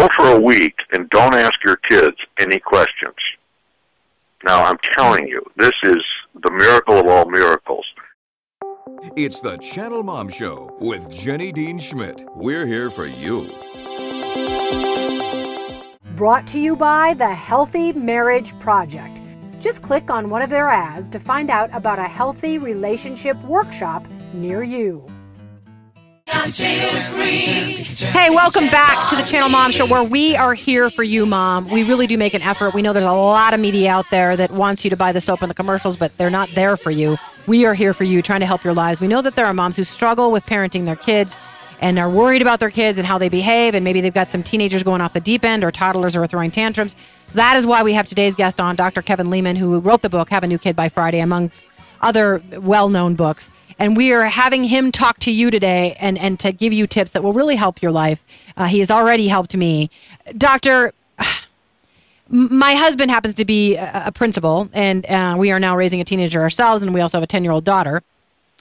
Go for a week and don't ask your kids any questions. Now, I'm telling you, this is the miracle of all miracles. It's the ChannelMom Show with Jenny Dean Schmidt. We're here for you. Brought to you by the Healthy Marriage Project. Just click on one of their ads to find out about a healthy relationship workshop near you. Hey, welcome back to the ChannelMom Show, where we are here for you, Mom. We really do make an effort. We know there's a lot of media out there that wants you to buy the soap and the commercials, but they're not there for you. We are here for you, trying to help your lives. We know that there are moms who struggle with parenting their kids and are worried about their kids and how they behave, and maybe they've got some teenagers going off the deep end or toddlers who are throwing tantrums. That is why we have today's guest on, Dr. Kevin Leman, who wrote the book, Have a New Kid by Friday, amongst other well-known books. And we are having him talk to you today and to give you tips that will really help your life. He has already helped me. Doctor, my husband happens to be a principal, and we are now raising a teenager ourselves, and we also have a 10-year-old daughter.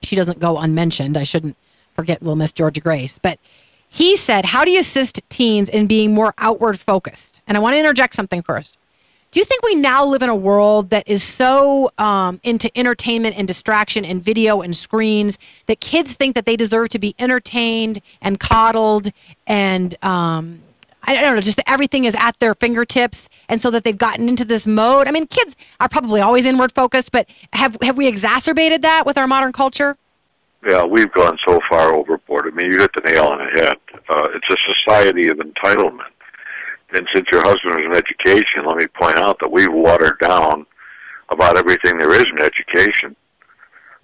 She doesn't go unmentioned. I shouldn't forget little Miss Georgia Grace. But he said, how do you assist teens in being more outward focused? And I want to interject something first. Do you think we now live in a world that is so into entertainment and distraction and video and screens that kids think that they deserve to be entertained and coddled and I don't know, just that everything is at their fingertips, and so that they've gotten into this mode? I mean, kids are probably always inward focused, but have we exacerbated that with our modern culture? Yeah, we've gone so far overboard. I mean, you hit the nail on the head. It's a society of entitlement. And since your husband is in education, let me point out that we've watered down about everything there is in education.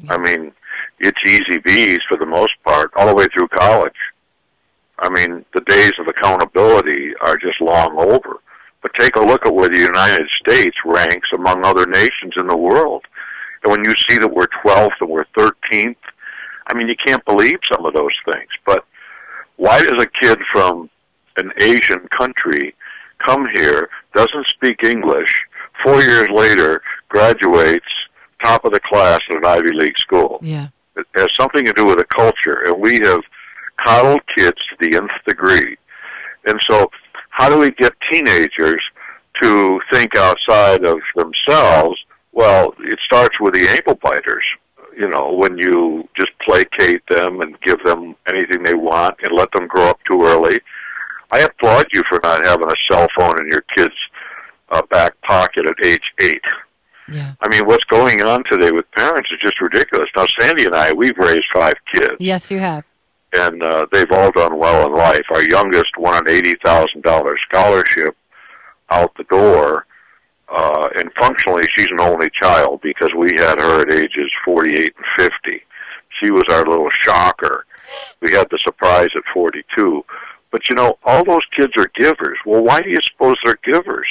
I mean, it's easy B's for the most part, all the way through college. I mean, the days of accountability are just long over. But take a look at where the United States ranks among other nations in the world. And when you see that we're 12th and we're 13th, I mean, you can't believe some of those things. But why does a kid from an Asian country come here, doesn't speak English, 4 years later graduates top of the class at an Ivy League school? Yeah. It has something to do with the culture, and we have coddled kids to the nth degree. And so how do we get teenagers to think outside of themselves? Well, it starts with the ankle biters. You know, when you just placate them and give them anything they want and let them grow up too early. I applaud you for not having a cell phone in your kid's back pocket at age 8. Yeah. I mean, what's going on today with parents is just ridiculous. Now, Sandy and I, we've raised 5 kids. Yes, you have. And they've all done well in life. Our youngest won an $80,000 scholarship out the door. And functionally, she's an only child because we had her at ages 48 and 50. She was our little shocker. We had the surprise at 42. But, you know, all those kids are givers. Well, why do you suppose they're givers?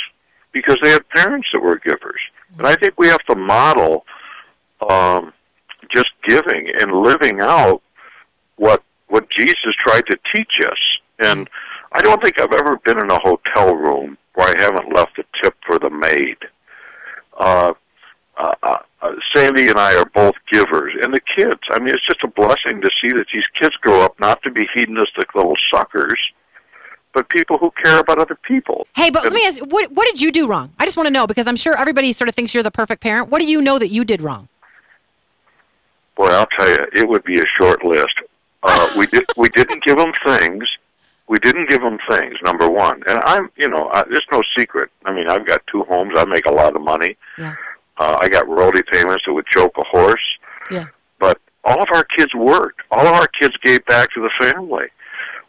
Because they had parents that were givers. And I think we have to model just giving and living out what Jesus tried to teach us. And I don't think I've ever been in a hotel room where I haven't left a tip for the maid. Sandy and I are both givers. And the kids, I mean, it's just a blessing to see that these kids grow up not to be hedonistic little suckers, but people who care about other people. Hey, but let me ask, what did you do wrong? I just want to know, because I'm sure everybody sort of thinks you're the perfect parent. What do you know that you did wrong? Boy, I'll tell you, it would be a short list. We didn't give them things. We didn't give them things, number one. And there's no secret. I mean, I've got 2 homes. I make a lot of money. Yeah. I got royalty payments that would choke a horse. Yeah. But all of our kids worked. All of our kids gave back to the family.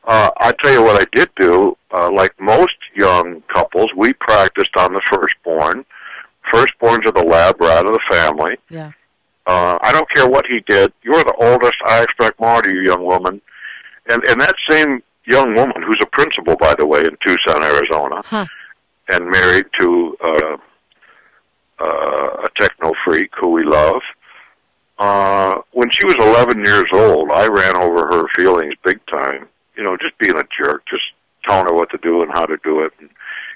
I'll tell you what I did do. Like most young couples, we practiced on the firstborn. Firstborns are the lab rat of the family. Yeah. I don't care what he did. You're the oldest. I expect more to you, young woman. And that same young woman, who's a principal, by the way, in Tucson, Arizona, and married to a techno freak who we love. When she was 11 years old, I ran over her feelings big time. You know, just being a jerk, just telling her what to do and how to do it.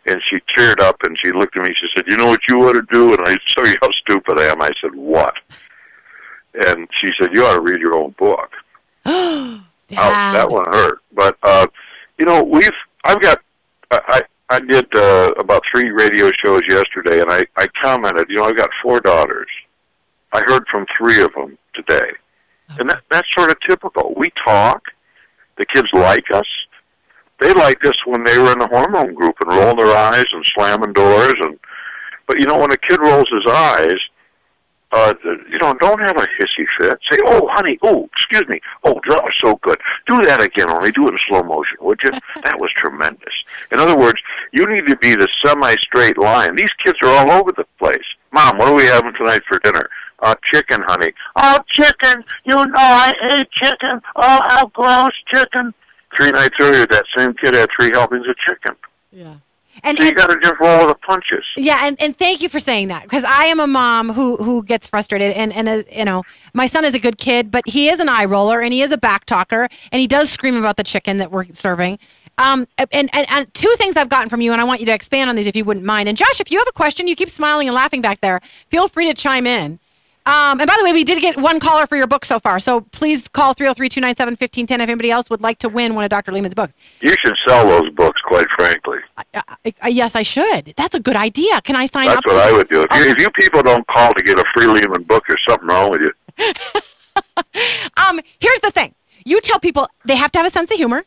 And she teared up and she looked at me. She said, "You know what you ought to do?" And I said, "How stupid I am." I said, "What?" And she said, "You ought to read your own book." That one hurt. But I've got I did about 3 radio shows yesterday, and I commented, I've got 4 daughters. I heard from 3 of them today. And that's sort of typical. We talk. The kids like us. They liked us when they were in the hormone group and rolling their eyes and slamming doors. But, when a kid rolls his eyes, don't have a hissy fit. Say, oh, honey, oh, excuse me. Oh, that was so good. Do that again, only do it in slow motion, would you? That was tremendous. In other words, you need to be the semi-straight line. These kids are all over the place. Mom, what are we having tonight for dinner? Chicken, honey. Oh, chicken. I ate chicken. Oh, how gross, chicken. 3 nights earlier, that same kid had 3 helpings of chicken. Yeah. So you got to just roll with the punches. Yeah, and thank you for saying that, because I am a mom who gets frustrated, and my son is a good kid, but he is an eye roller, and he is a back talker, and he does scream about the chicken that we're serving. And 2 things I've gotten from you, and I want you to expand on these if you wouldn't mind. And Josh, if you have a question, you keep smiling and laughing back there, feel free to chime in. And by the way, we did get 1 caller for your book so far, so please call 303-297-1510 if anybody else would like to win one of Dr. Leman's books. You should sell those books, quite frankly. Yes, I should. That's a good idea. Can I sign up? That's what I would do. If you people don't call to get a free Leman book, there's something wrong with you. Here's the thing. You tell people they have to have a sense of humor.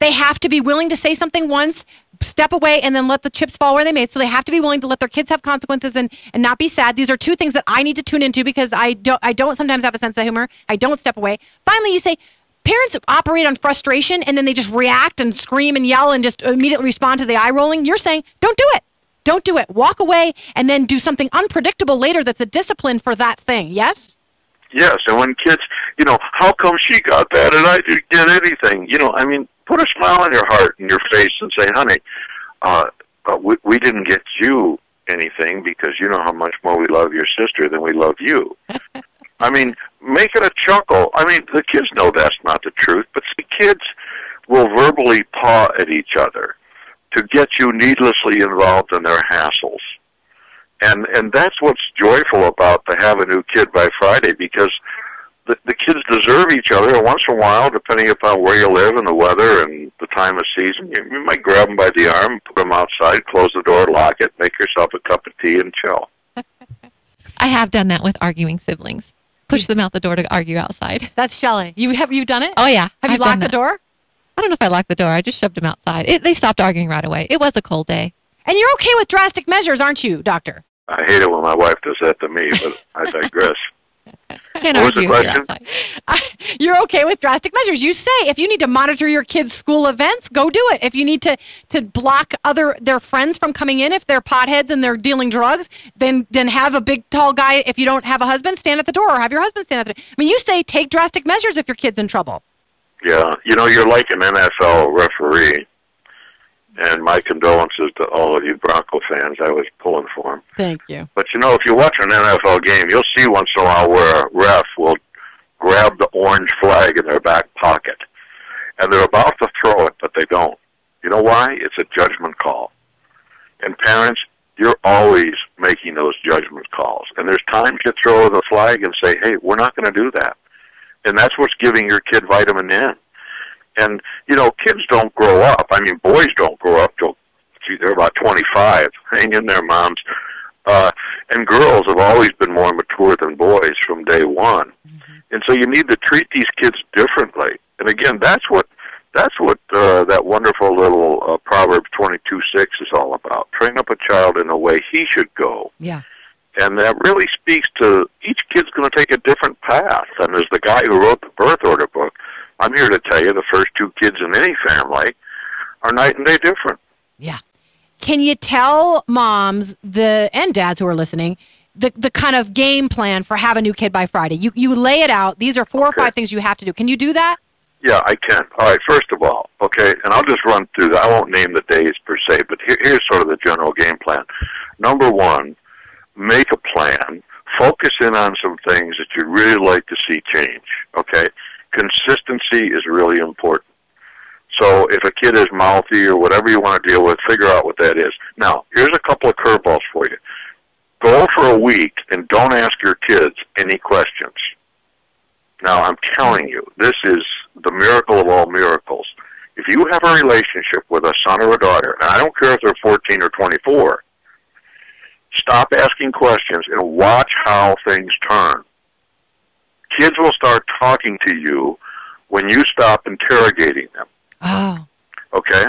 They have to be willing to say something once, step away, and then let the chips fall where they may. So they have to be willing to let their kids have consequences and not be sad. These are 2 things that I need to tune into, because I don't sometimes have a sense of humor. I don't step away. Finally, you say parents operate on frustration, and then they just react and scream and yell and just immediately respond to the eye rolling. You're saying, don't do it. Don't do it. Walk away and then do something unpredictable later that's a discipline for that thing. Yes? Yes, and when kids, how come she got that and I didn't get anything? Put a smile on your heart and your face and say, honey, we didn't get you anything because you know how much more we love your sister than we love you. Make it a chuckle. The kids know that's not the truth, but the kids will verbally paw at each other to get you needlessly involved in their hassles. And that's what's joyful about the Have a New Kid by Friday, because the kids deserve each other. And once in a while, depending upon where you live and the weather and the time of season, you might grab them by the arm, put them outside, close the door, lock it, make yourself a cup of tea, and chill. I have done that with arguing siblings. Push them out the door to argue outside. That's Shelley. You've done it? Oh, yeah. Have you locked the door? I don't know if I locked the door. I just shoved them outside. They stopped arguing right away. It was a cold day. And you're okay with drastic measures, aren't you, Doctor? I hate it when my wife does that to me, but I digress. Can't what was the question? You're okay with drastic measures. You say if you need to monitor your kids' school events, go do it. If you need to block their friends from coming in, if they're potheads and they're dealing drugs, then have a big, tall guy. If you don't have a husband, stand at the door, or have your husband stand at the door. You say take drastic measures if your kid's in trouble. Yeah. You're like an NFL referee. And my condolences to all of you Bronco fans. I was pulling for them. Thank you. But, if you watch an NFL game, you'll see once in a while where a ref will grab the orange flag in their back pocket. And they're about to throw it, but they don't. You know why? It's a judgment call. And parents, you're always making those judgment calls. And there's times you throw the flag and say, hey, we're not going to do that. And that's what's giving your kid vitamin N. And, kids don't grow up. Boys don't grow up till, they're about 25. Hang in there, moms. And girls have always been more mature than boys from day one. Mm-hmm. And so you need to treat these kids differently. And again, that's what that wonderful little Proverbs 22:6 is all about. Train up a child in the way he should go. Yeah. And that really speaks to each kid's going to take a different path. And as the guy who wrote the birth order book, I'm here to tell you the first 2 kids in any family are night and day different. Yeah. Can you tell moms and dads who are listening the kind of game plan for Have a New Kid by Friday? You lay it out. These are 4 or 5 things you have to do. Can you do that? Yeah, I can. All right, first of all, and I'll just run through that. I won't name the days per se, but here's sort of the general game plan. Number 1, make a plan. Focus in on some things that you'd really like to see change, okay? Consistency is really important. So if a kid is mouthy or whatever you want to deal with, figure out what that is. Now, here's a couple of curveballs for you. Go for a week and don't ask your kids any questions. Now, I'm telling you, this is the miracle of all miracles. If you have a relationship with a son or a daughter, and I don't care if they're 14 or 24, stop asking questions and watch how things turn. Kids will start talking to you when you stop interrogating them. Oh. Okay?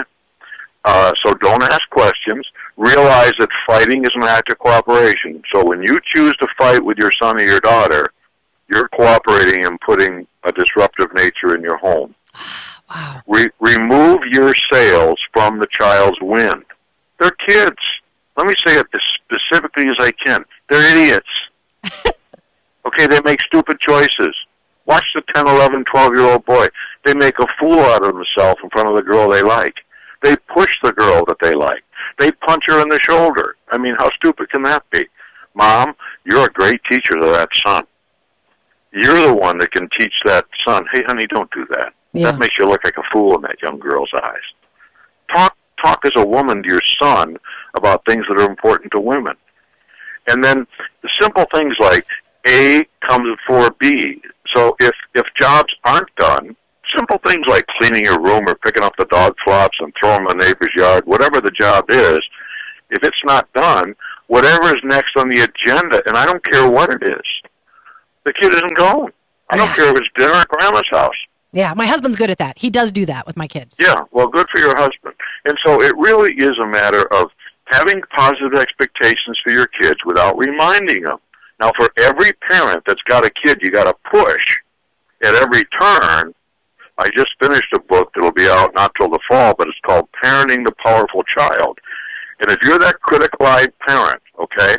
So don't ask questions. Realize that fighting is an act of cooperation. So when you choose to fight with your son or your daughter, you're cooperating and putting a disruptive nature in your home. Wow. Remove your sails from the child's wind. They're kids. Let me say it as specifically as I can. They're idiots. Okay, they make stupid choices. Watch the 10, 11, 12-year-old boy. They make a fool out of themselves in front of the girl they like. They push the girl that they like. They punch her in the shoulder. I mean, how stupid can that be? Mom, you're a great teacher to that son. You're the one that can teach that son, hey, honey, don't do that. Yeah. That makes you look like a fool in that young girl's eyes. Talk as a woman to your son about things that are important to women. And then the simple things like A comes before B. So if jobs aren't done, simple things like cleaning your room or picking up the dog flops and throwing them in the neighbor's yard, whatever the job is, if it's not done, whatever is next on the agenda, and I don't care what it is, the kid isn't going. I don't care if it's dinner at grandma's house. Yeah, my husband's good at that. He does do that with my kids. Yeah, well, good for your husband. And so it really is a matter of having positive expectations for your kids without reminding them. Now, for every parent that's got a kid you got to push at every turn, I just finished a book that'll be out not till the fall, but it's called Parenting the Powerful Child. And if you're that critical-eyed parent, okay,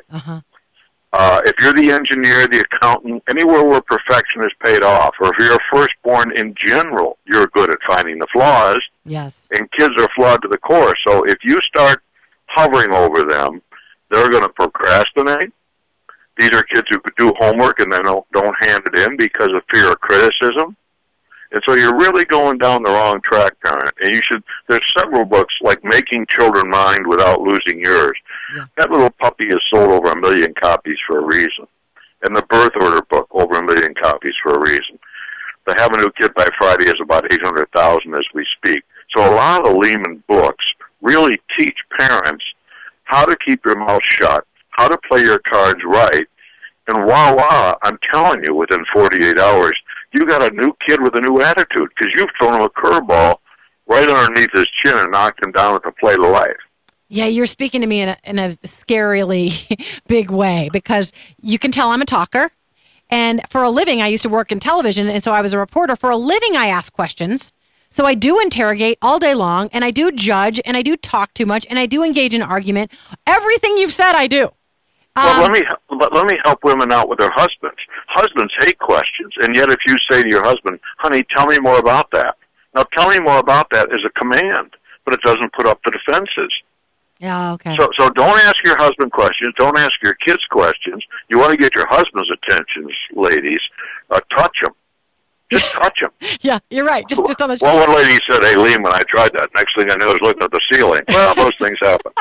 if you're the engineer, the accountant, anywhere where perfection is paid off, or if you're a firstborn in general, you're good at finding the flaws. Yes. And kids are flawed to the core. So if you start hovering over them, they're going to procrastinate. These are kids who could do homework and then don't hand it in because of fear of criticism. And so you're really going down the wrong track, parent. And you should, there's several books like Making Children Mind Without Losing Yours. Yeah. That little puppy has sold over 1 million copies for a reason. And the Birth Order book, over 1 million copies for a reason. The Have a New Kid by Friday is about 800,000 as we speak. So a lot of the Leman books really teach parents how to keep your mouth shut, how to play your cards right, and voila, I'm telling you, within 48 hours, you got a new kid with a new attitude because you've thrown him a curveball right underneath his chin and knocked him down at the plate of life. Yeah, you're speaking to me in a scarily big way because you can tell I'm a talker. And for a living, I used to work in television, and so I was a reporter. For a living, I ask questions. So I do interrogate all day long, and I do judge, and I do talk too much, and I do engage in argument. Everything you've said, I do. Well, let me help women out with their husbands. Husbands hate questions, and yet if you say to your husband, honey, tell me more about that. Now, tell me more about that is a command, but it doesn't put up the defenses. Yeah, okay. So don't ask your husband questions. Don't ask your kids questions. You want to get your husband's attention, ladies. Touch him. Just touch him. Yeah, you're right. Just on the shoulder. Well, one lady said, hey, Leman, I tried that. Next thing I knew, I was looking at the ceiling. Well, those things happen.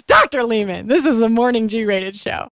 Dr. Leman, this is a Morning G-rated show.